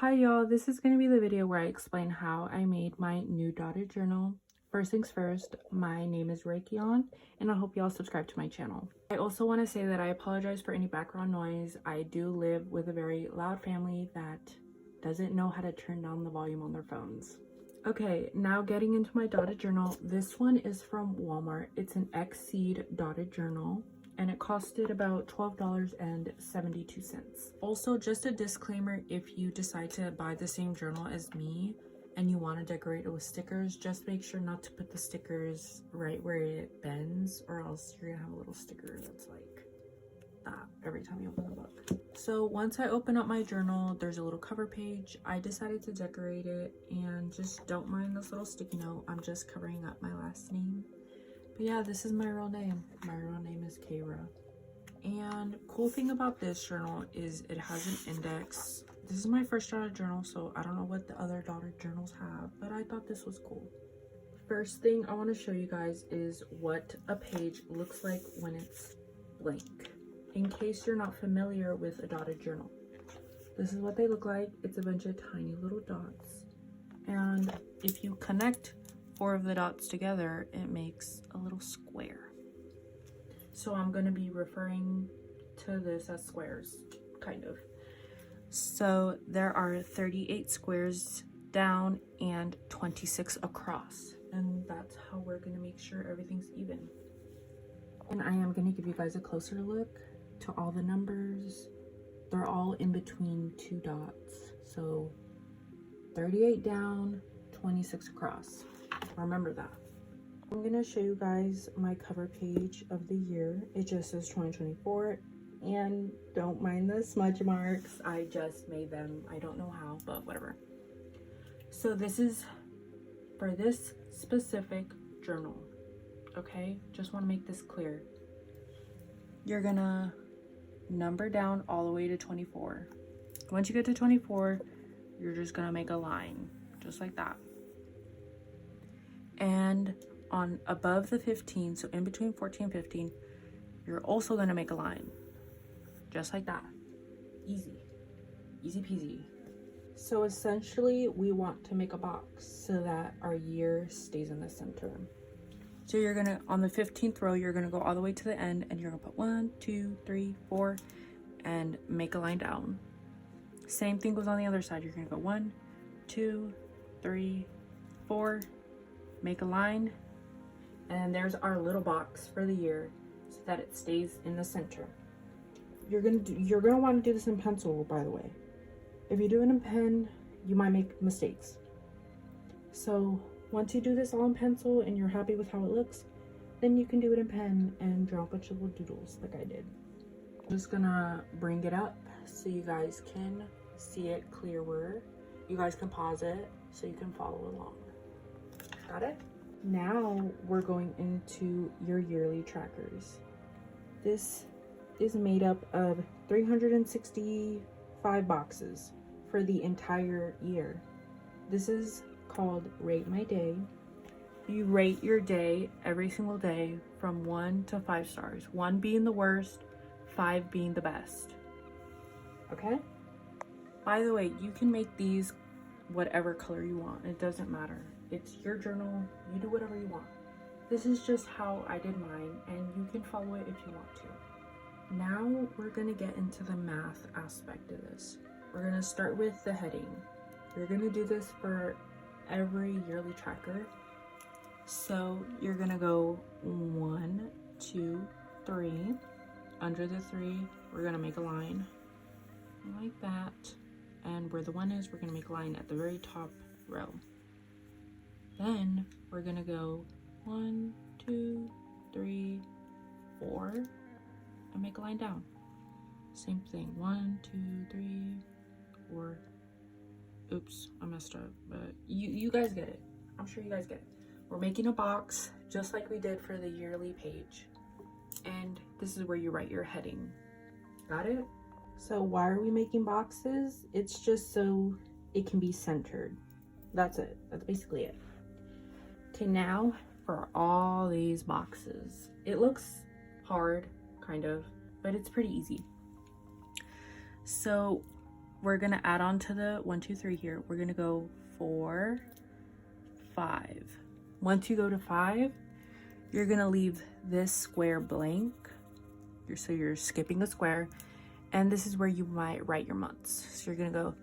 Hi y'all, this is going to be the video where I explain how I made my new dotted journal. First things first, my name is Raykeon and I hope y'all subscribe to my channel. I also want to say that I apologize for any background noise. I do live with a very loud family that doesn't know how to turn down the volume on their phones. Okay, now getting into my dotted journal. This one is from Walmart. It's an Exceed dotted journal and it costed about $12.72. Also, just a disclaimer, if you decide to buy the same journal as me and you want to decorate it with stickers, just make sure not to put the stickers right where it bends, or else you're gonna have a little sticker that's like that every time you open the book. So once I open up my journal, there's a little cover page. I decided to decorate it, and just don't mind this little sticky note. I'm just covering up my last name. But yeah, this is my real name. My real name is Kayra. And cool thing about this journal is it has an index. This is my first dotted journal, so I don't know what the other dotted journals have, but I thought this was cool. First thing I want to show you guys is what a page looks like when it's blank. In case you're not familiar with a dotted journal, this is what they look like. It's a bunch of tiny little dots. And if you connect 4 of the dots together, it makes a little square. So I'm going to be referring to this as squares, kind of. So there are 38 squares down and 26 across. And that's how we're going to make sure everything's even. And I am going to give you guys a closer look to all the numbers. They're all in between 2 dots. So 38 down, 26 across. Remember that. I'm going to show you guys my cover page of the year. It just says 2024, and don't mind the smudge marks. I just made them. I don't know how, but whatever. So this is for this specific journal, okay? Just want to make this clear. You're going to number down all the way to 24. Once you get to 24, you're just going to make a line, just like that. And on above the 15, so in between 14 and 15, you're also going to make a line, just like that. Easy peasy. So essentially we want to make a box so that our year stays in the center. So you're gonna, on the 15th row, you're gonna go all the way to the end, and you're gonna put 1 2 3 4 and make a line down. Same thing goes on the other side. You're gonna go 1 2 3 4, make a line, and there's our little box for the year so that it stays in the center. You're gonna want to do this in pencil, by the way. If you do it in pen, you might make mistakes. So once you do this all in pencil and you're happy with how it looks, then you can do it in pen and draw a bunch of little doodles like I did. I'm just gonna bring it up so you guys can see it clearer. You guys can pause it so you can follow along. Got it? Now we're going into your yearly trackers. This is made up of 365 boxes for the entire year. This is called Rate My Day. You rate your day every single day from 1 to 5 stars. 1 being the worst, 5 being the best. Okay? By the way, you can make these whatever color you want. It doesn't matter. It's your journal. You do whatever you want. This is just how I did mine, and you can follow it if you want to. Now we're going to get into the math aspect of this. We're going to start with the heading. You're going to do this for every yearly tracker. So you're going to go 1 2 3. Under the 3, we're going to make a line like that. And where the 1 is, we're going to make a line at the very top row. Then we're going to go 1 2 3 4 and make a line down. Same thing, 1 2 3 4. Oops, I messed up, but you guys get it. I'm sure you guys get it. We're making a box just like we did for the yearly page, and this is where you write your heading. Got it? So why are we making boxes? It's just so it can be centered. That's it. That's basically it. Okay, now for all these boxes. It looks hard, kind of, but it's pretty easy. So we're gonna add on to the 1, 2, 3 here. We're gonna go 4, 5. Once you go to 5, you're gonna leave this square blank. So you're skipping a square, and this is where you might write your months. So you're gonna go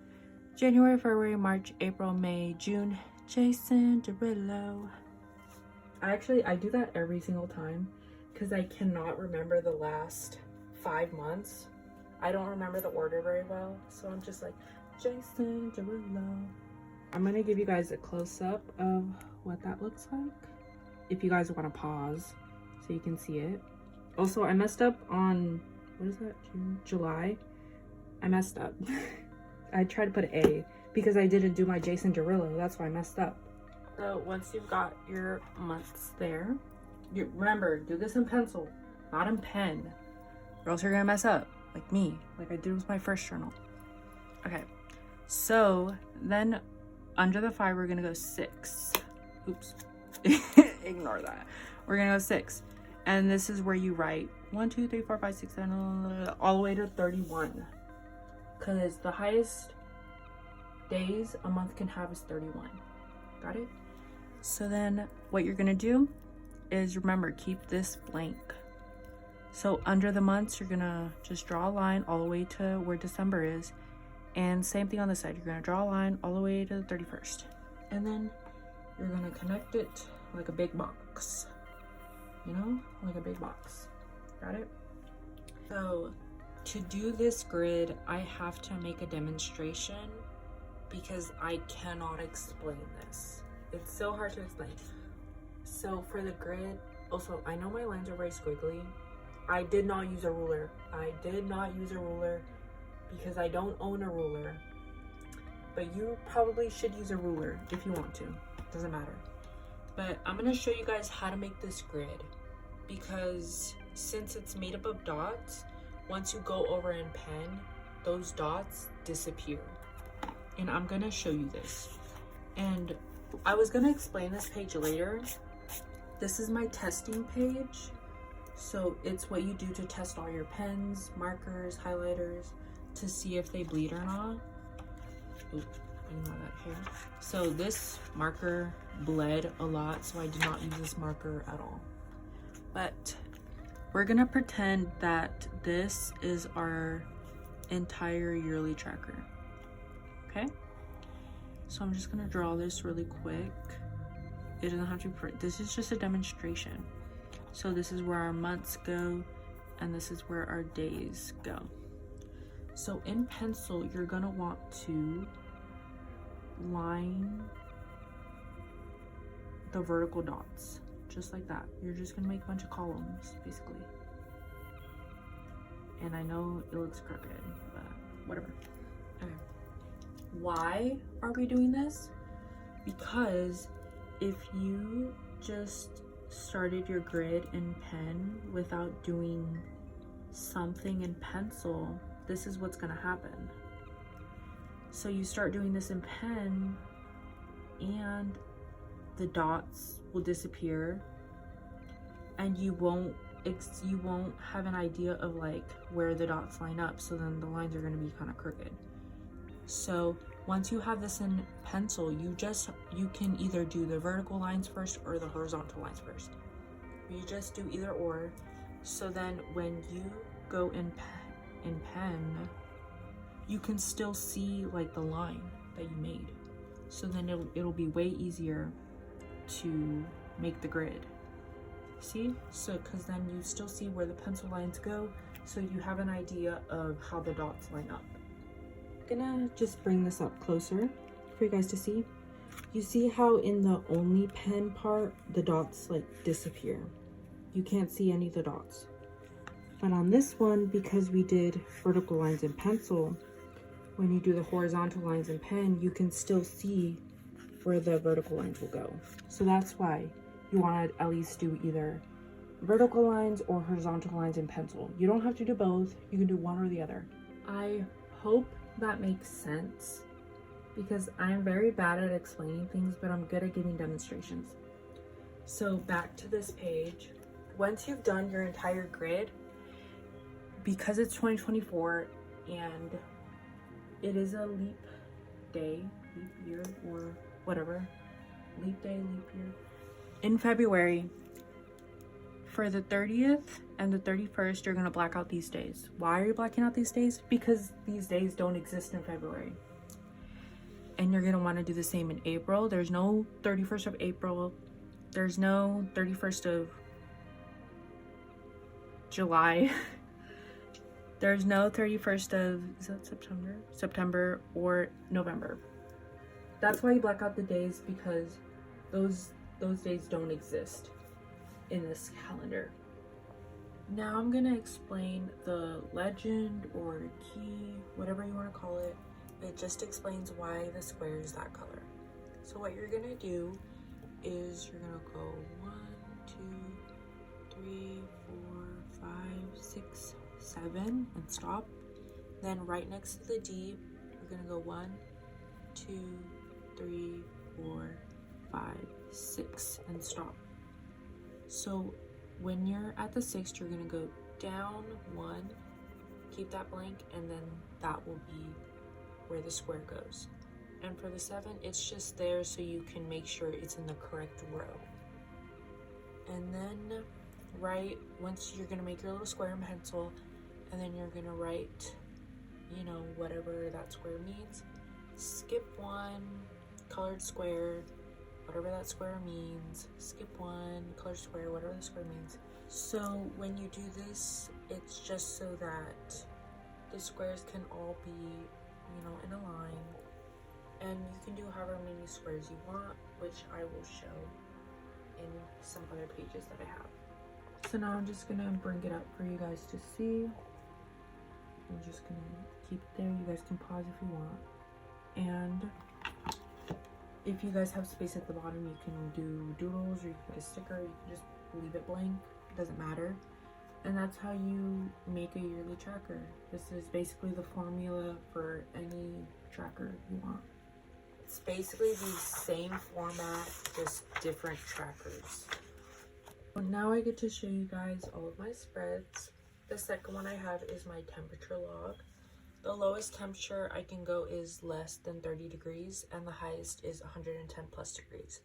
January, February, March, April, May, June, Jason Derulo. I do that every single time because I cannot remember the last 5 months. I don't remember the order very well, so I'm just like Jason Derulo. I'm gonna give you guys a close-up of what that looks like if you guys want to pause so you can see it. Also, I messed up on, what is that, July? I messed up. I tried to put A because I didn't do my Jason Derulo. That's why I messed up. So once you've got your months there, remember, do this in pencil, not in pen, or else you're gonna mess up, like me, like I did with my first journal. Okay, so then under the 5, we're gonna go 6. Oops, ignore that. We're gonna go 6. And this is where you write 1, 2, 3, 4, 5, 6, 7, all the way to 31. Because the highest days a month can have is 31. Got it? So then what you're gonna do is, remember, keep this blank. So under the months, you're gonna just draw a line all the way to where December is. And same thing on this side. You're gonna draw a line all the way to the 31st. And then you're gonna connect it like a big box. You know, like a big box. Got it? So to do this grid, I have to make a demonstration because I cannot explain this. It's so hard to explain. So for the grid, also, I know my lines are very squiggly. I did not use a ruler. Because I don't own a ruler. But you probably should use a ruler if you want to. Doesn't matter. But I'm gonna show you guys how to make this grid, because since it's made up of dots, once you go over in pen, those dots disappear. And I'm gonna show you this. And I was gonna explain this page later. This is my testing page. So it's what you do to test all your pens, markers, highlighters, to see if they bleed or not. Ooh, ignore that hair. So this marker bled a lot, so I did not use this marker at all. But we're gonna pretend that this is our entire yearly tracker. Okay? So I'm just gonna draw this really quick. It doesn't have to be pretty. This is just a demonstration. So this is where our months go, and this is where our days go. So in pencil, you're gonna want to line the vertical dots, just like that. You're just gonna make a bunch of columns, basically. And I know it looks crooked, but whatever. Okay. Why are we doing this? Because if you just started your grid in pen without doing something in pencil, this is what's gonna happen. So you start doing this in pen and the dots will disappear, and you won't have an idea of like where the dots line up, so then the lines are going to be kind of crooked. So once you have this in pencil, you can either do the vertical lines first or the horizontal lines first. You just do either or. So then when you go in pen, you can still see like the line that you made. So then it'll be way easier to make the grid. See? So because then you still see where the pencil lines go, so you have an idea of how the dots line up. I'm gonna just bring this up closer for you guys to see. You see how in the only pen part, the dots like disappear. You can't see any of the dots. But on this one, because we did vertical lines in pencil, when you do the horizontal lines in pen, you can still see where the vertical lines will go. So that's why you want to at least do either vertical lines or horizontal lines in pencil. You don't have to do both. You can do one or the other. I hope that makes sense, because I'm very bad at explaining things, but I'm good at giving demonstrations. So back to this page. Once you've done your entire grid, because it's 2024 and it is a leap day, leap year, or whatever. Leap day, leap year. In February, for the 30th and the 31st, you're gonna black out these days. Why are you blacking out these days? Because these days don't exist in February. And you're gonna wanna do the same in April. There's no 31st of April. There's no 31st of July. There's no 31st of, is that September? September or November. That's why you black out the days, because those days don't exist in this calendar. Now I'm gonna explain the legend or key, whatever you want to call it. It just explains why the square is that color. So what you're gonna do is you're gonna go 1, 2, 3, 4, 5, 6, 7 and stop. Then right next to the D, you're gonna go 1, 2, 3, 4, 5, 6 and stop. So when you're at the 6th, you're gonna go down 1, keep that blank, and then that will be where the square goes. And for the 7, it's just there so you can make sure it's in the correct row. And then once you're gonna make your little square in pencil, and then you're gonna write, you know, whatever that square means. Skip 1, colored square, whatever that square means. Skip 1, colored square, whatever the square means. So when you do this, it's just so that the squares can all be, you know, in a line. And you can do however many squares you want, which I will show in some other pages that I have. So now I'm just gonna bring it up for you guys to see. I'm just gonna keep it there. You guys can pause if you want. And if you guys have space at the bottom, you can do doodles, or you can put a sticker, you can just leave it blank, it doesn't matter. And that's how you make a yearly tracker. This is basically the formula for any tracker you want. It's basically the same format, just different trackers. Well, now I get to show you guys all of my spreads. The second one I have is my temperature log. The lowest temperature I can go is less than 30 degrees, and the highest is 110 plus degrees.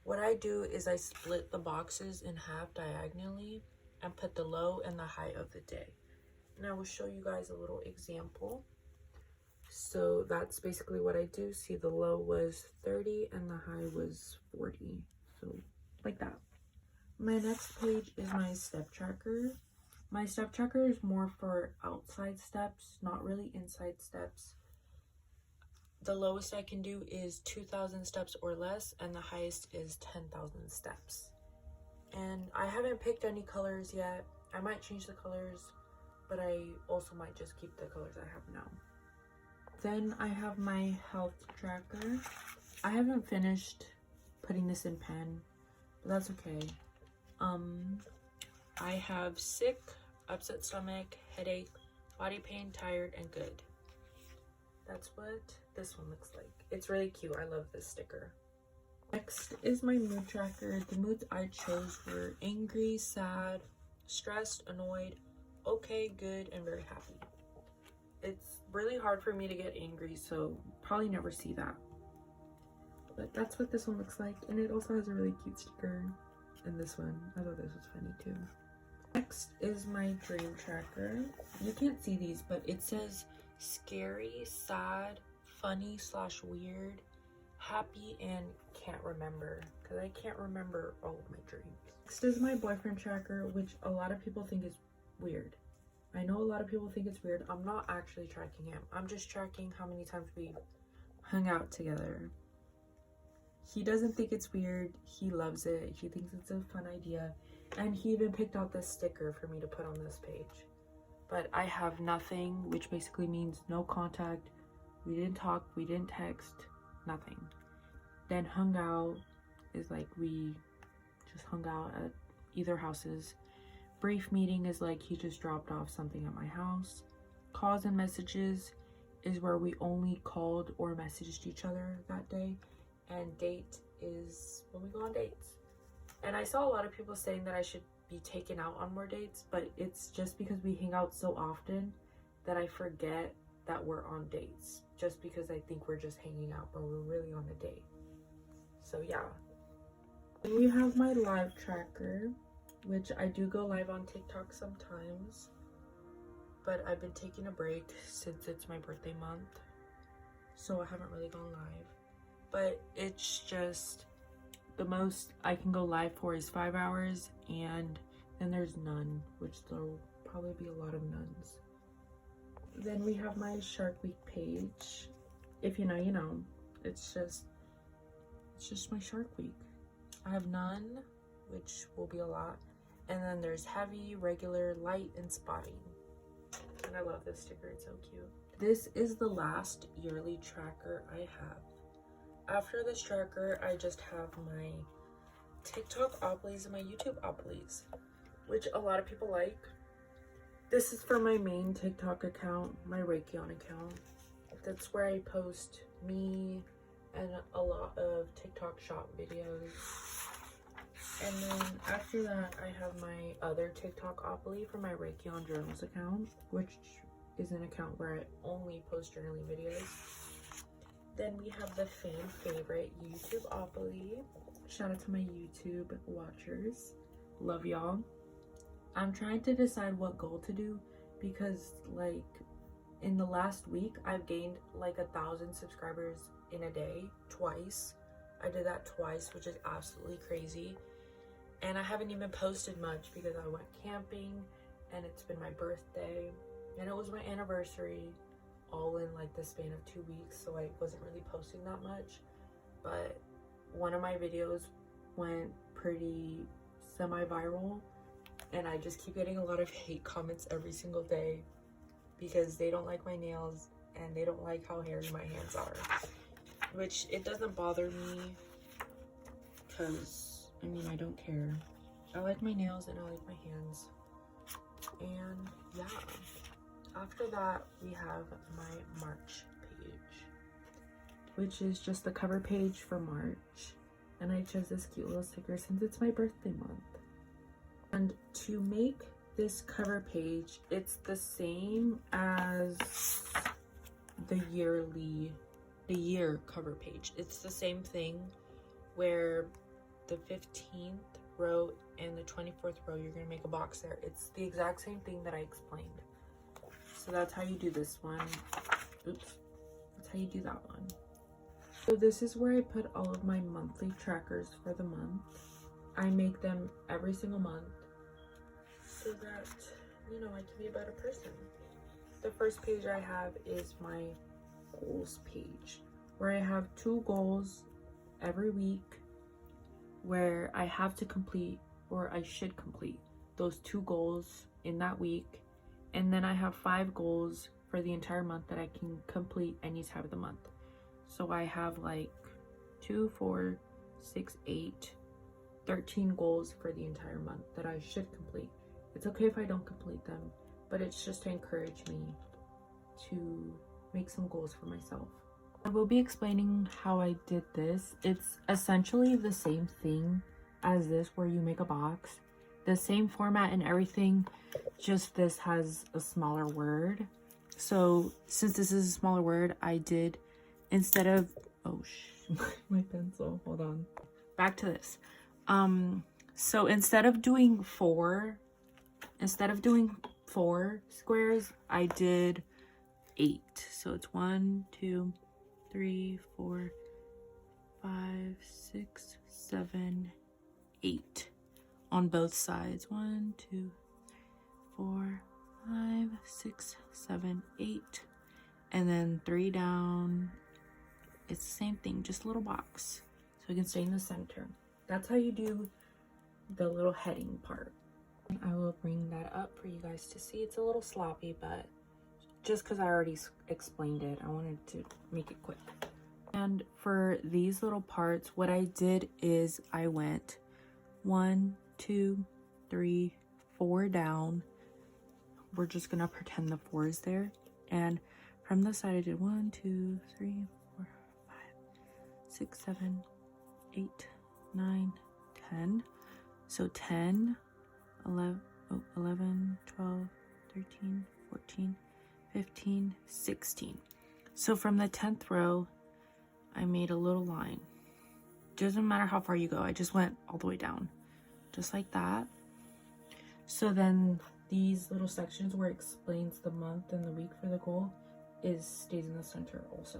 What I do is I split the boxes in half diagonally and put the low and the high of the day. And I will show you guys a little example. So that's basically what I do. See, the low was 30 and the high was 40. So like that. My next page is my step tracker. My step tracker is more for outside steps, not really inside steps. The lowest I can do is 2,000 steps or less, and the highest is 10,000 steps. And I haven't picked any colors yet. I might change the colors, but I also might just keep the colors I have now. Then I have my health tracker. I haven't finished putting this in pen, but that's okay. I have sick, upset stomach, headache, body pain, tired, and good. That's what this one looks like. It's really cute. I love this sticker. Next is my mood tracker. The moods I chose were angry, sad, stressed, annoyed, okay, good, and very happy. It's really hard for me to get angry, so probably never see that. But that's what this one looks like, and it also has a really cute sticker. And this one, I thought this was funny too. Next is my dream tracker. You can't see these, but it says scary, sad, funny / weird, happy, and can't remember, because I can't remember all of my dreams. Next is my boyfriend tracker, which a lot of people think is weird. I know a lot of people think it's weird. I'm not actually tracking him. I'm just tracking how many times we hung out together. He doesn't think it's weird. He loves it. He thinks it's a fun idea. And he even picked out this sticker for me to put on this page. But I have nothing, which basically means no contact. We didn't talk. We didn't text. Nothing. Then hung out is like we just hung out at either houses. Brief meeting is like he just dropped off something at my house. Calls and messages is where we only called or messaged each other that day. And date is when we go on dates. And I saw a lot of people saying that I should be taken out on more dates, but it's just because we hang out so often that I forget that we're on dates, just because I think we're just hanging out, but we're really on a date. So yeah. Then we have my live tracker, which I do go live on TikTok sometimes, but I've been taking a break since it's my birthday month, so I haven't really gone live. But it's just, the most I can go live for is 5 hours, and then there's none, which there'll probably be a lot of nuns. Then we have my Shark Week page. If you know, you know. It's just my Shark Week. I have none, which will be a lot. And then there's heavy, regular, light, and spotting. And I love this sticker, it's so cute. This is the last yearly tracker I have. After this tracker, I just have my TikTok Obblies and my YouTube Obblies, which a lot of people like. This is for my main TikTok account, my Raykeon account. That's where I post me and a lot of TikTok shop videos. And then after that, I have my other TikTok Oppily for my Raykeon Journals account, which is an account where I only post journaling videos. Then we have the fan favorite YouTube Oppily. Shout out to my YouTube watchers. Love y'all. I'm trying to decide what goal to do, because like in the last week, I've gained like 1,000 subscribers in a day, twice. I did that twice, which is absolutely crazy. And I haven't even posted much because I went camping and it's been my birthday and it was my anniversary, all in like the span of 2 weeks, so I wasn't really posting that much. But one of my videos went pretty semi-viral, and I just keep getting a lot of hate comments every single day because they don't like my nails and they don't like how hairy my hands are, which it doesn't bother me because I mean, I don't care. I like my nails and I like my hands. And yeah, after that we have my March page, which is just the cover page for March. And I chose this cute little sticker since it's my birthday month. And to make this cover page, it's the same as the year cover page. It's the same thing where the 15th row and the 24th row, you're gonna make a box there. It's the exact same thing that I explained. So that's how you do this one. Oops. That's how you do that one. So this is where I put all of my monthly trackers for the month. I make them every single month so that, you know, I can be a better person. The first page I have is my goals page, where I have 2 goals every week where I have to complete, or I should complete, those 2 goals in that week. And then I have 5 goals for the entire month that I can complete any time of the month. So I have like 2, 4, 6, 8, 13 goals for the entire month that I should complete. It's okay if I don't complete them, but it's just to encourage me to make some goals for myself. I will be explaining how I did this. It's essentially the same thing as this, where you make a box. The same format and everything, just this has a smaller word. So since this is a smaller word, I did, instead of, my pencil, hold on. Back to this. So instead of doing 4 squares, I did 8. So it's 1, 2, 3, 4, 5, 6, 7, 8 on both sides. 1, 2, 4, 5, 6, 7, 8, and then 3 down. It's the same thing, just a little box, so it can stay in the center. That's how you do the little heading part. I will bring that up for you guys to see. It's a little sloppy, but just because I already explained it, I wanted to make it quick. And for these little parts, what I did is I went 1, 2, 3, 4 down. We're just gonna pretend the 4 is there. And from the side, I did 1, 2, 3, 4, 5, 6, 7, 8, 9, 10. So 10, 11, 12, 13, 14, 15, 16. So from the 10th row, I made a little line. Doesn't matter how far you go, I just went all the way down, just like that. So then these little sections where it explains the month and the week for the goal stays in the center also.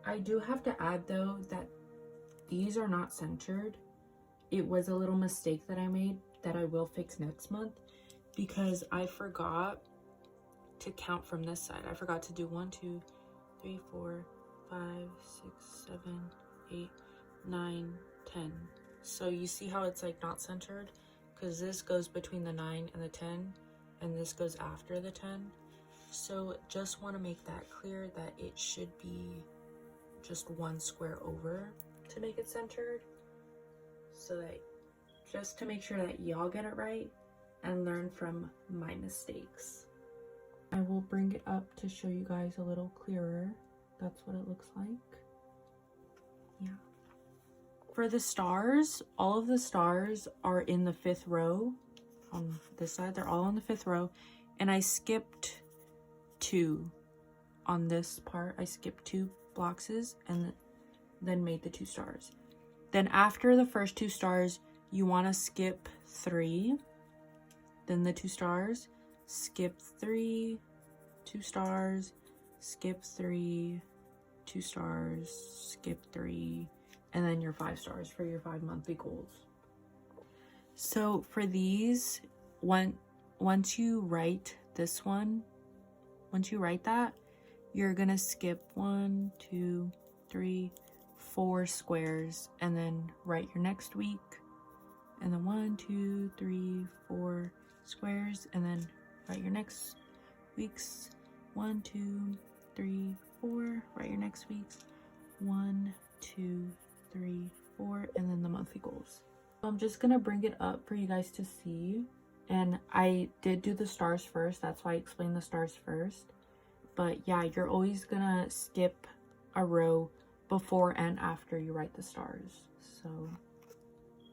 I do have to add though that these are not centered. It was a little mistake that I made that I will fix next month, because I forgot to count from this side. I forgot to do 1, 2, 3, 4, 5, 6, 7, 8, 9, 10. So you see how it's like not centered? Because this goes between the 9 and the 10, and this goes after the 10. So just want to make that clear that it should be just one square over to make it centered. So that just to make sure that y'all get it right and learn from my mistakes. I will bring it up to show you guys a little clearer. That's what it looks like. Yeah. For the stars, all of the stars are in the 5th row on this side. They're all on the 5th row. And I skipped 2 on this part. I skipped 2 boxes and then made the 2 stars. Then after the first 2 stars, you want to skip 3. Then the 2 stars, skip 3, 2 stars, skip 3, 2 stars, skip 3, and then your 5 stars for your 5 monthly goals. So for these, once you write this one, once you write that, you're gonna skip 1, 2, 3, 4 squares, and then write your next week, and then 1, 2, 3, 4 squares, and then write your next week's 1, 2, 3, 4, write your next week's 1, 2, 3, 4, and then the monthly goals. I'm just gonna bring it up for you guys to see, and I did do the stars first. That's why I explained the stars first. But yeah, you're always gonna skip a row before and after you write the stars. So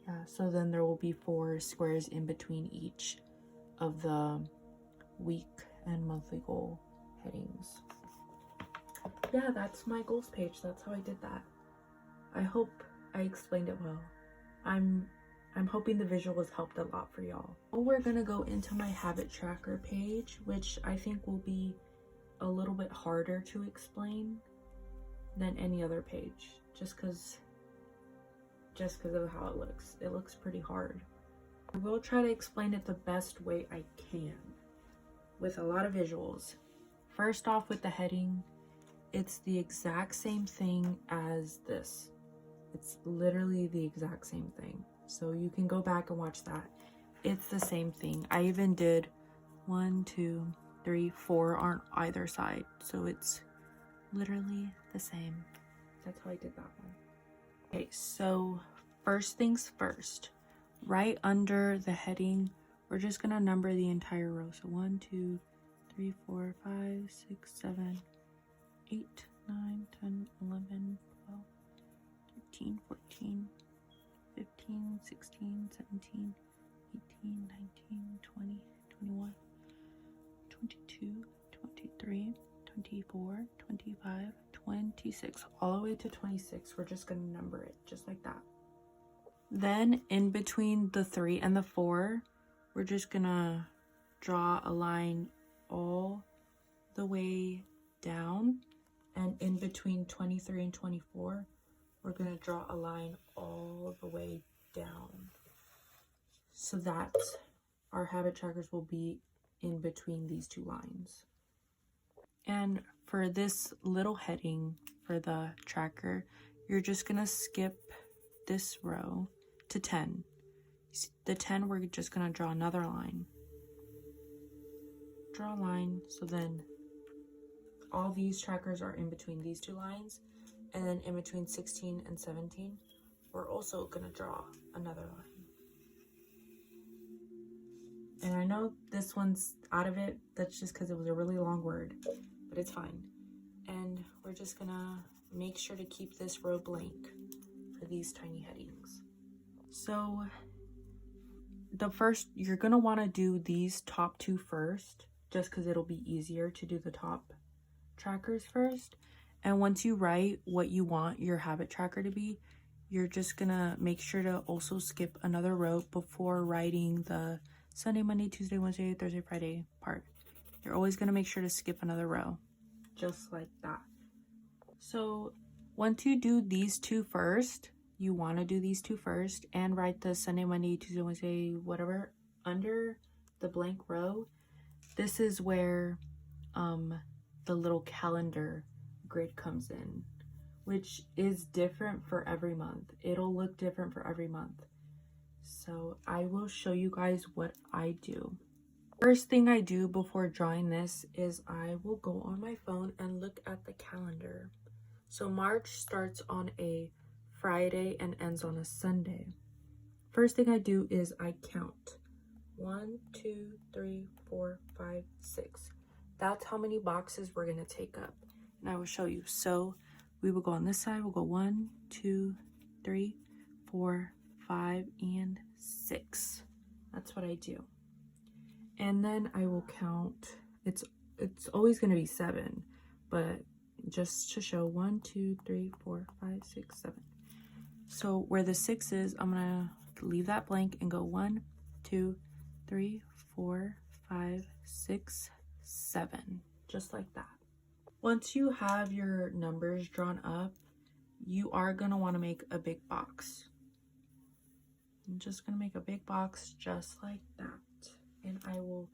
yeah, so then there will be 4 squares in between each of the week and monthly goal headings. Yeah, that's my goals page. That's how I did that. I hope I explained it well. I'm hoping the visuals helped a lot for y'all. We're gonna go into my habit tracker page, which I think will be a little bit harder to explain than any other page, just because of how it looks. It looks pretty hard. I will try to explain it the best way I can with a lot of visuals. First off, with the heading, it's the exact same thing as this. It's literally the exact same thing. So you can go back and watch that. It's the same thing. I even did 1, 2, 3, 4 on either side. So it's literally the same. That's how I did that one. Okay, so first things first. Right under the heading, we're just gonna number the entire row. So 1, 2, 3, 4, 5, 6, 7, 8, 9, 10, 11, 12, 13, 14, 15, 16, 17, 18, 19, 20, 21, 22, 23, 24, 25, 26, all the way to 26. We're just gonna number it just like that. Then in between the 3 and the 4, we're just gonna draw a line all the way down, and in between 23 and 24, we're gonna draw a line all the way down, so that our habit trackers will be in between these 2 lines. And for this little heading for the tracker, you're just gonna skip this row to 10. The 10, we're just gonna draw another line. Draw a line, so then all these trackers are in between these 2 lines, and then in between 16 and 17, we're also gonna draw another line. And I know this one's out of it, that's just because it was a really long word, but it's fine. And we're just gonna make sure to keep this row blank for these tiny headings. So the first, you're gonna wanna do these top 2 first, just because it'll be easier to do the top trackers first. And once you write what you want your habit tracker to be, you're just gonna make sure to also skip another row before writing the Sunday, Monday, Tuesday, Wednesday, Thursday, Friday part. You're always gonna make sure to skip another row, just like that. So once you do these two first, you want to do these two first and write the Sunday, Monday, Tuesday, Wednesday, whatever under the blank row. This is where the little calendar grid comes in, which is different for every month. It'll look different for every month. So I will show you guys what I do. First thing I do before drawing this is I will go on my phone and look at the calendar. So March starts on a Friday and ends on a Sunday. First thing I do is I count 1, 2, 3, 4, 5, 6. That's how many boxes we're gonna take up, and I will show you. So we will go on this side. We'll go 1, 2, 3, 4, 5, and 6. That's what I do. And then I will count. It's always gonna be 7, but just to show 1, 2, 3, 4, 5, 6, 7. So where the 6 is, I'm gonna leave that blank and go 1, 2, 3, 4, 5, 6, 7, just like that. Once you have your numbers drawn up, you are gonna want to make a big box. I'm just gonna make a big box just like that, and I will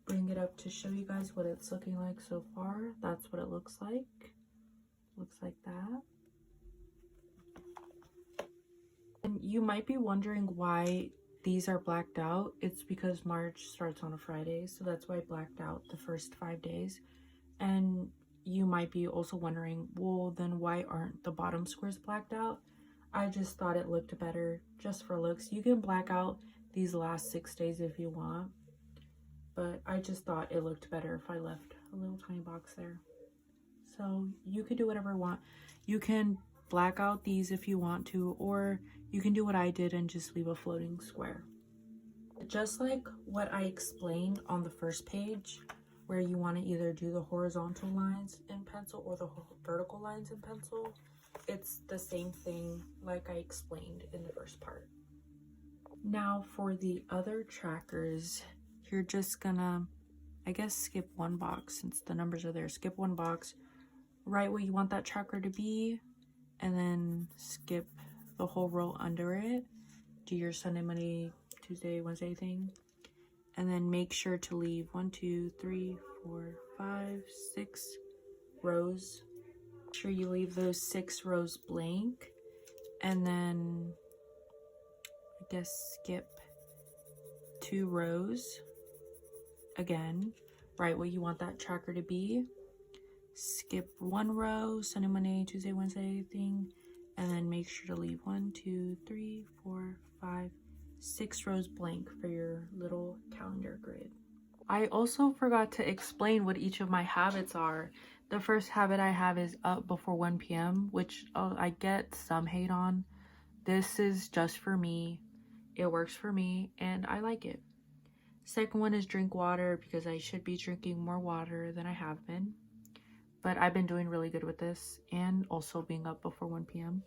bring it up to show you guys what it's looking like so far. That's what it looks like. Looks like that. And you might be wondering why these are blacked out. It's because March starts on a Friday, so that's why I blacked out the first 5 days. And you might be also wondering, well, then why aren't the bottom squares blacked out? I just thought it looked better just for looks. You can black out these last 6 days if you want, but I just thought it looked better if I left a little tiny box there. So you could do whatever you want. You can black out these if you want to, or you can do what I did and just leave a floating square. Just like what I explained on the first page, where you want to either do the horizontal lines in pencil or the vertical lines in pencil, it's the same thing like I explained in the first part. Now for the other trackers, you're just gonna, I guess, skip one box since the numbers are there. Skip one box, write what you want that tracker to be, and then skip the whole row under it. Do your Sunday, Monday, Tuesday, Wednesday thing, and then make sure to leave 1, 2, 3, 4, 5, 6 rows. Make sure you leave those 6 rows blank, and then I guess skip 2 rows. Again, write what you want that tracker to be. Skip 1 row, Sunday, Monday, Tuesday, Wednesday thing, and then make sure to leave 1, 2, 3, 4, 5, 6 rows blank for your little calendar grid. I also forgot to explain what each of my habits are. The first habit I have is up before 1 p.m., which I get some hate on. This is just for me. It works for me, and I like it. Second one is drink water, because I should be drinking more water than I have been. But I've been doing really good with this, and also being up before 1 p.m.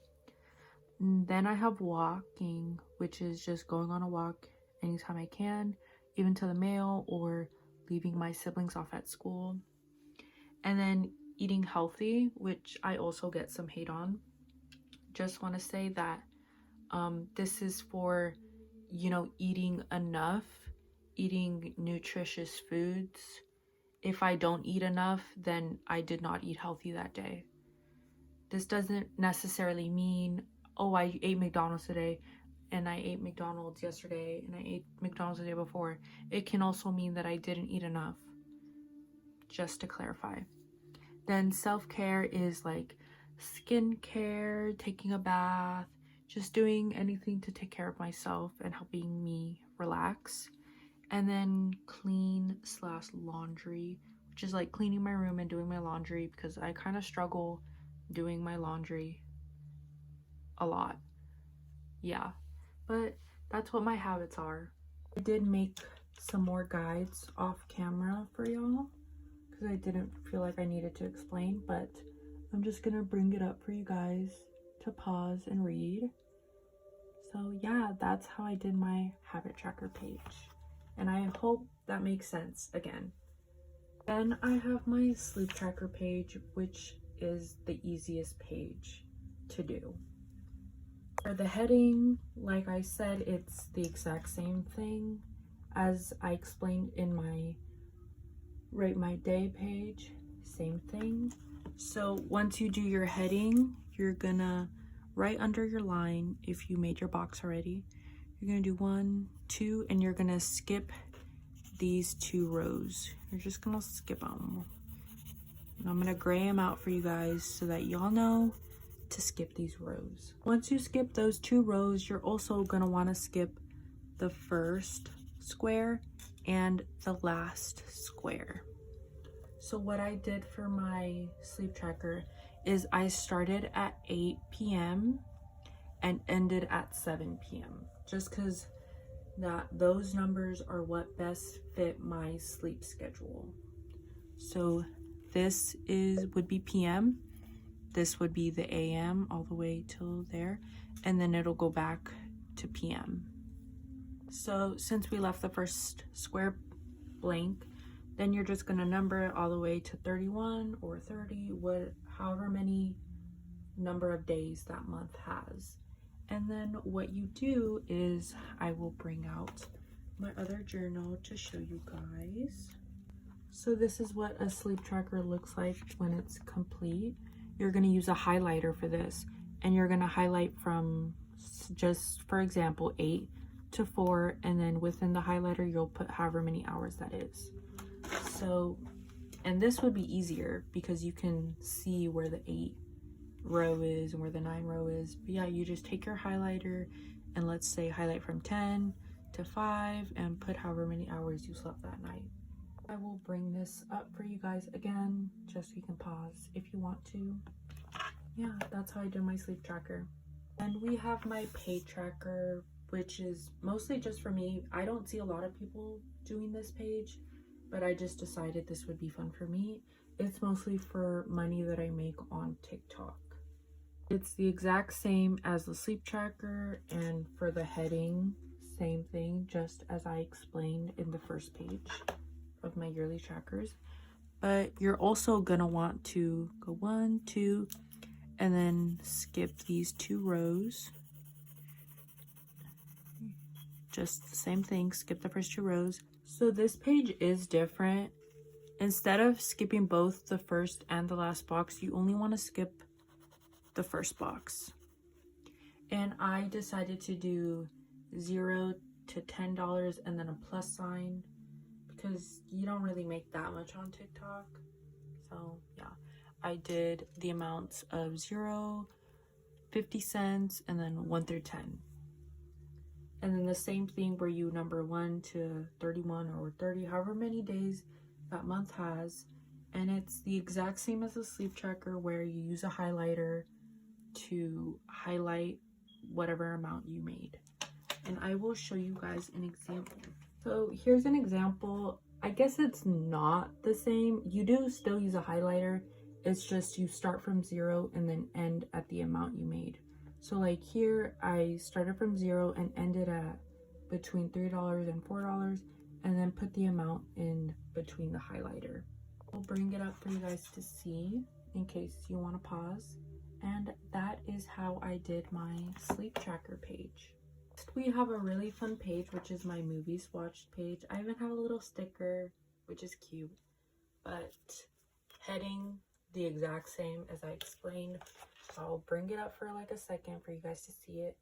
And then I have walking, which is just going on a walk anytime I can, even to the mail or leaving my siblings off at school. And then eating healthy, which I also get some hate on. Just want to say that this is for, eating enough, eating nutritious foods. If I don't eat enough, then I did not eat healthy that day. This doesn't necessarily mean, oh, I ate McDonald's today, and I ate McDonald's yesterday, and I ate McDonald's the day before. It can also mean that I didn't eat enough, just to clarify. Then self-care is like skincare, taking a bath, just doing anything to take care of myself and helping me relax. And then clean/laundry, which is like cleaning my room and doing my laundry, because I kind of struggle doing my laundry a lot. Yeah, but that's what my habits are. I did make some more guides off camera for y'all because I didn't feel like I needed to explain, but I'm just gonna bring it up for you guys to pause and read. So yeah, that's how I did my habit tracker page, and I hope that makes sense again. Then I have my sleep tracker page, which is the easiest page to do. For the heading, like I said, it's the exact same thing as I explained in my Rate My Day page, same thing. So once you do your heading, you're gonna right under your line, if you made your box already, you're gonna do 1, 2, and you're gonna skip these 2 rows. You're just gonna skip them. And I'm gonna gray them out for you guys so that y'all know to skip these rows. Once you skip those 2 rows, you're also gonna wanna skip the first square and the last square. So what I did for my sleep tracker is I started at 8 p.m. and ended at 7 p.m. just because those numbers are what best fit my sleep schedule. So this would be p.m. This would be the a.m. all the way till there, and then it'll go back to p.m. So since we left the first square blank, then you're just gonna number it all the way to 31 or 30, however many number of days that month has. And then what you do is I will bring out my other journal to show you guys. So this is what a sleep tracker looks like when it's complete. You're gonna use a highlighter for this, and you're gonna highlight from, just for example, 8 to 4, and then within the highlighter you'll put however many hours that is. So, and this would be easier because you can see where the 8 row is and where the 9 row is. But yeah, you just take your highlighter and let's say highlight from 10 to 5 and put however many hours you slept that night. I will bring this up for you guys again just so you can pause if you want to. Yeah, that's how I do my sleep tracker. And we have my pay tracker, which is mostly just for me. I don't see a lot of people doing this page, but I just decided this would be fun for me. It's mostly for money that I make on TikTok. It's the exact same as the sleep tracker, and for the heading, same thing, just as I explained in the first page of my yearly trackers. But you're also gonna want to go 1, 2, and then skip these 2 rows. Just the same thing, skip the first 2 rows. So this page is different. Instead of skipping both the first and the last box, you only want to skip the first box. And I decided to do $0 to $10 and then a plus sign because you don't really make that much on TikTok. So yeah, I did the amounts of 0, 50 cents, and then 1 through 10. And then the same thing where you number 1 to 31 or 30, however many days that month has. And it's the exact same as a sleep tracker where you use a highlighter to highlight whatever amount you made. And I will show you guys an example. So here's an example. I guess it's not the same. You do still use a highlighter. It's just you start from 0 and then end at the amount you made. So like here, I started from 0 and ended at between $3 and $4, and then put the amount in between the highlighter. I'll bring it up for you guys to see in case you want to pause. And that is how I did my sleep tracker page. Next, we have a really fun page, which is my movies watched page. I even have a little sticker, which is cute, but heading the exact same as I explained. I'll bring it up for like a second for you guys to see it.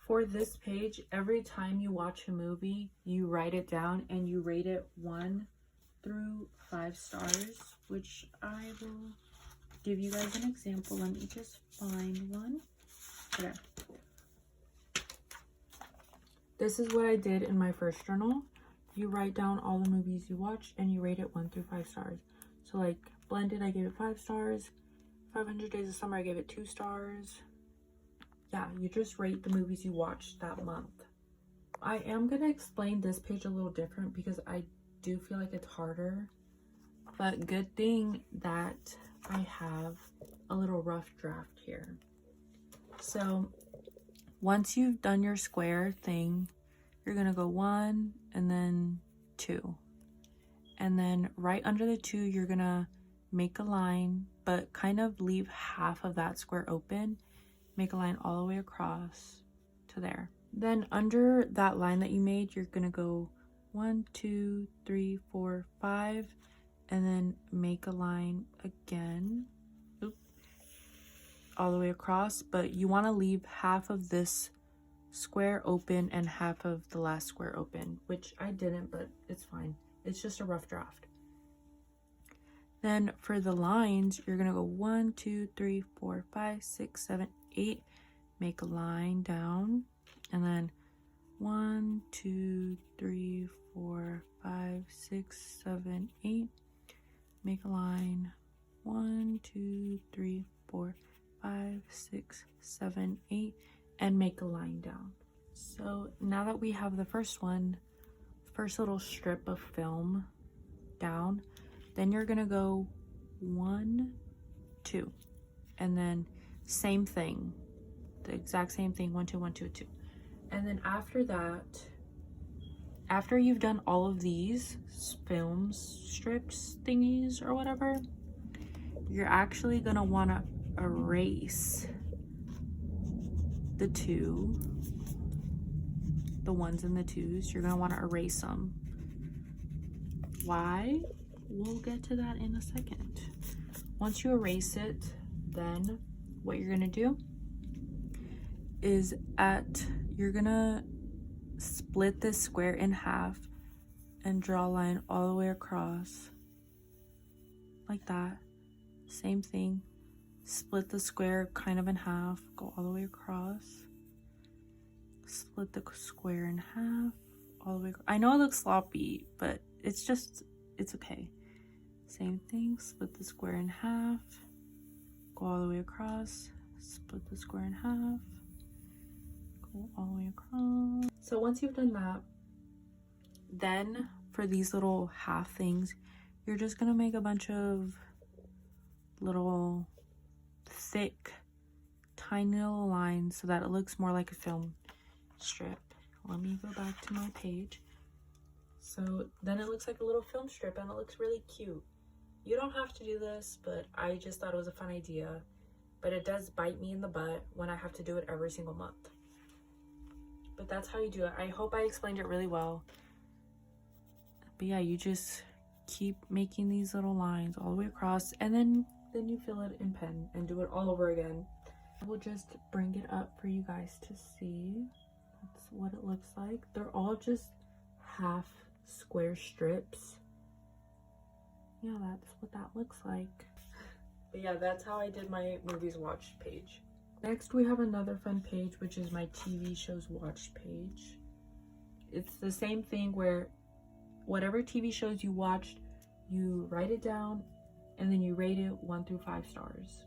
For this page, every time you watch a movie, you write it down and you rate it 1 through 5 stars, which I will give you guys an example. Let me just find one. Okay. This is what I did in my first journal. You write down all the movies you watched and you rate it 1 through 5 stars. So like Blended, I gave it 5 stars. 500 Days of Summer, I gave it 2 stars. Yeah, you just rate the movies you watched that month. I am going to explain this page a little different because I do feel like it's harder. But good thing that I have a little rough draft here. So once you've done your square thing, you're going to go 1 and then 2. And then right under the 2, you're going to make a line, but kind of leave half of that square open. Make a line all the way across to there. Then under that line that you made, you're going to go 1, 2, 3, 4, 5, and then make a line again. Oop, all the way across, but you want to leave half of this square open and half of the last square open, which I didn't, but it's fine. It's just a rough draft. Then for the lines, you're going to go 1, 2, 3, 4, 5, 6, 7, 8. Make a line down. And then 1, 2, 3, 4, 5, 6, 7, 8. Make a line. 1, 2, 3, 4, 5, 6, 7, 8. And make a line down. So now that we have the first one, first little strip of film down, then you're gonna go 1, 2, and then same thing, the exact same thing, 1, 2, 1, 2, 2. And then after that, after you've done all of these films, strips, thingies, or whatever, you're actually gonna wanna erase the 2, the 1s and the 2s. You're gonna wanna erase them. Why? We'll get to that in a second. Once you erase it, then what you're gonna do is you're gonna split this square in half and draw a line all the way across like that. Same thing, split the square kind of in half, go all the way across, split the square in half all the way across. I know it looks sloppy, but it's okay. Same thing, split the square in half, go all the way across, split the square in half, go all the way across. So once you've done that, then for these little half things, you're just gonna make a bunch of little thick, tiny little lines so that it looks more like a film strip. Let me go back to my page. So then it looks like a little film strip and it looks really cute. You don't have to do this, but I just thought it was a fun idea. But it does bite me in the butt when I have to do it every single month. But that's how you do it. I hope I explained it really well. But yeah, you just keep making these little lines all the way across, and then you fill it in pen and do it all over again. I will just bring it up for you guys to see. That's what it looks like. They're all just half square strips. Yeah, that's what that looks like. But yeah, that's how I did my movies watched page. Next, we have another fun page, which is my TV shows watched page. It's the same thing where whatever TV shows you watched, you write it down and then you rate it 1 through 5 stars.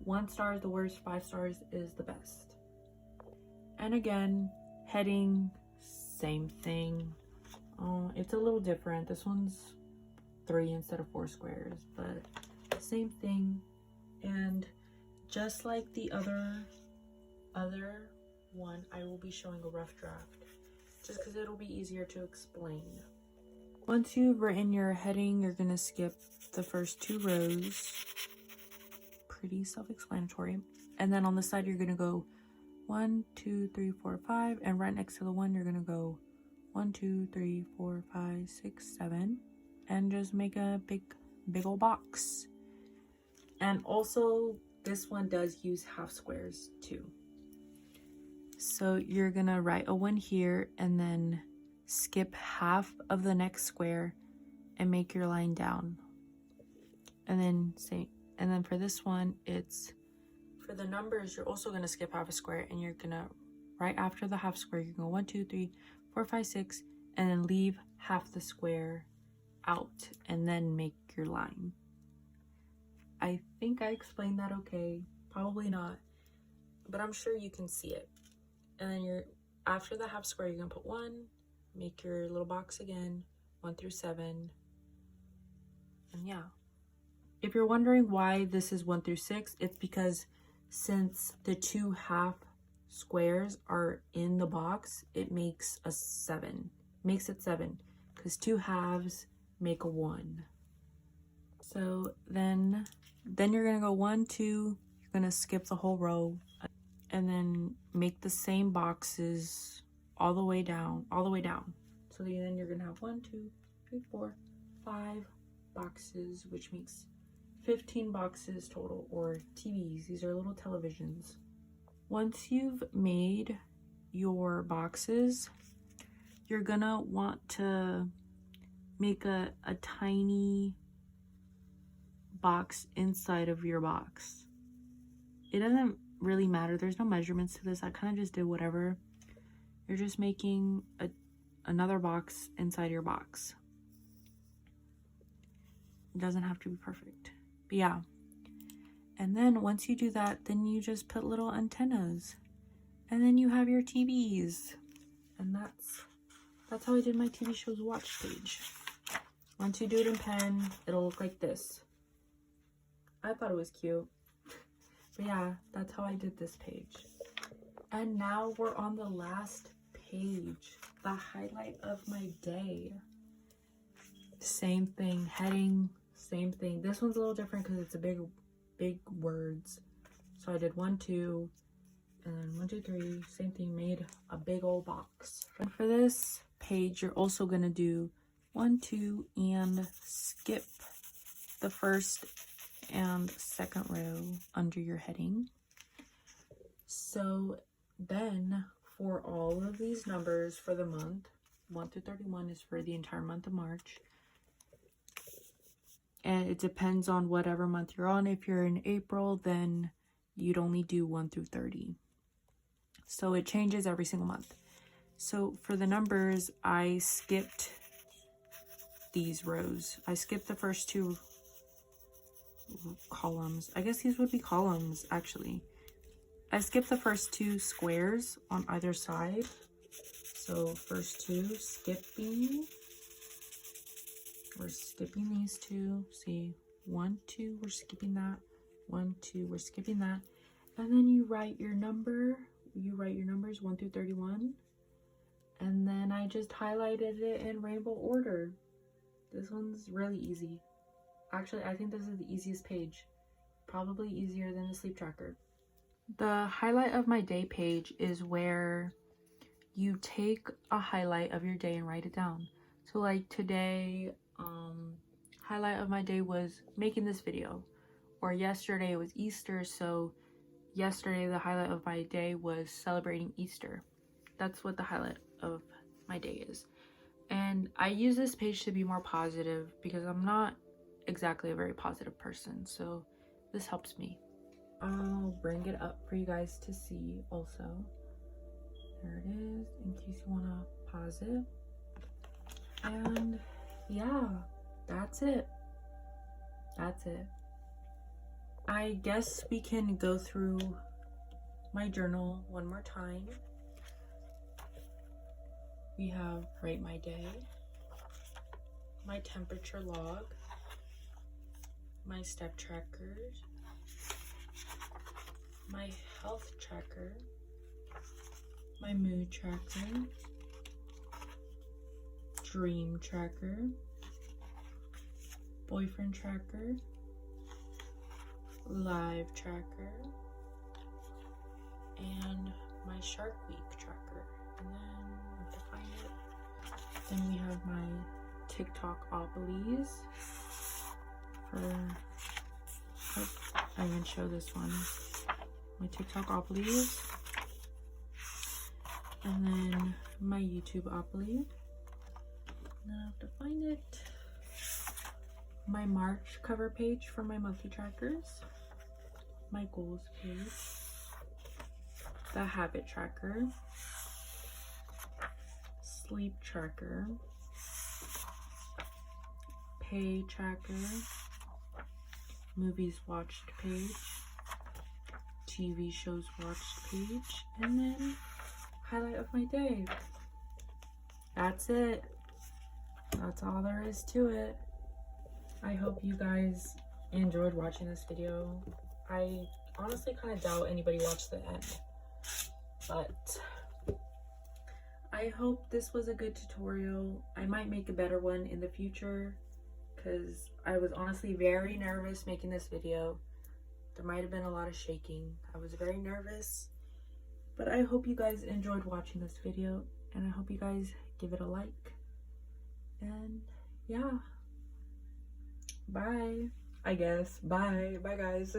1 star is the worst, 5 stars is the best. And again, heading, same thing. It's a little different. This one's 3 instead of 4 squares, but same thing. And just like the other one, I will be showing a rough draft just because it'll be easier to explain. Once you've written your heading, you're gonna skip the first 2 rows. Pretty self-explanatory. And then on the side, you're gonna go 1, 2, 3, 4, 5, and right next to the 1, you're gonna go 1, 2, 3, 4, 5, 6, 7, and just make a big old box. And also, this one does use half squares too. So you're gonna write a 1 here and then skip half of the next square and make your line down. And then for this one, it's for the numbers, you're also gonna skip half a square and you're gonna, right after the half square, you're gonna go 1, 2, 3, 4, 5, 6, and then leave half the square out and then make your line. I think I explained that okay. Probably not, but I'm sure you can see it. And then after the half square, you're gonna put 1, make your little box again, 1 through 7, and yeah. If you're wondering why this is 1 through 6, it's because since the 2 half squares are in the box, it makes a 7. Makes it 7 because 2 halves make a 1. So then you're gonna go 1, 2. You're gonna skip the whole row, and then make the same boxes all the way down. So then you're gonna have 1, 2, 3, 4, 5 boxes, which makes 15 boxes total, or TVs. These are little televisions. Once you've made your boxes, you're gonna want to make a tiny box inside of your box. It doesn't really matter. There's no measurements to this. I kind of just did whatever. You're just making another box inside your box. It doesn't have to be perfect. But yeah. And then once you do that, then you just put little antennas. And then you have your TVs. And that's how I did my TV shows watch page. Once you do it in pen, it'll look like this. I thought it was cute. But yeah, that's how I did this page. And now we're on the last page. The highlight of my day. Same thing. Heading, same thing. This one's a little different because it's a big words. So I did 1, 2, and then 1, 2, 3. Same thing, made a big old box. And for this page, you're also gonna do 1, 2, and skip the first and second row under your heading. So then for all of these numbers for the month, 1 through 31 is for the entire month of March. And it depends on whatever month you're on. If you're in April, then you'd only do 1 through 30. So it changes every single month. So for the numbers, I skipped these rows. I skipped the first 2 columns. I guess these would be columns, actually. I skipped the first 2 squares on either side. So first 2, skipping. We're skipping these 2. See, 1, 2, we're skipping that. 1, 2, we're skipping that. And then you write your number. You write your numbers 1 through 31. And then I just highlighted it in rainbow order. This one's really easy. Actually, I think this is the easiest page. Probably easier than the sleep tracker. The highlight of my day page is where you take a highlight of your day and write it down. So like today, highlight of my day was making this video. Or yesterday it was Easter, so yesterday the highlight of my day was celebrating Easter. That's what the highlight of my day is. And I use this page to be more positive because I'm not exactly a very positive person, so this helps me. I'll bring it up for you guys to see also. There it is, in case you want to pause it. And yeah, that's it. I guess we can go through my journal one more time. We have Rate My Day, my temperature log, my step trackers, my health tracker, my mood tracker, dream tracker, boyfriend tracker, live tracker, and my Shark Week tracker. And then I have to find it. Then we have my TikTok-opolies I can show this one. My TikTok-opolies. And then my YouTube-opoly. Now I have to find it. My March cover page for my monthly trackers. My goals page. The habit tracker. Sleep tracker. Pay tracker. Movies watched page. TV shows watched page. And then highlight of my day. That's it. That's all there is to it. I hope you guys enjoyed watching this video. I honestly kind of doubt anybody watched the end, but I hope this was a good tutorial. I might make a better one in the future because I was honestly very nervous making this video. There might have been a lot of shaking. I was very nervous, but I hope you guys enjoyed watching this video, and I hope you guys give it a like. And yeah, bye, I guess. Bye guys.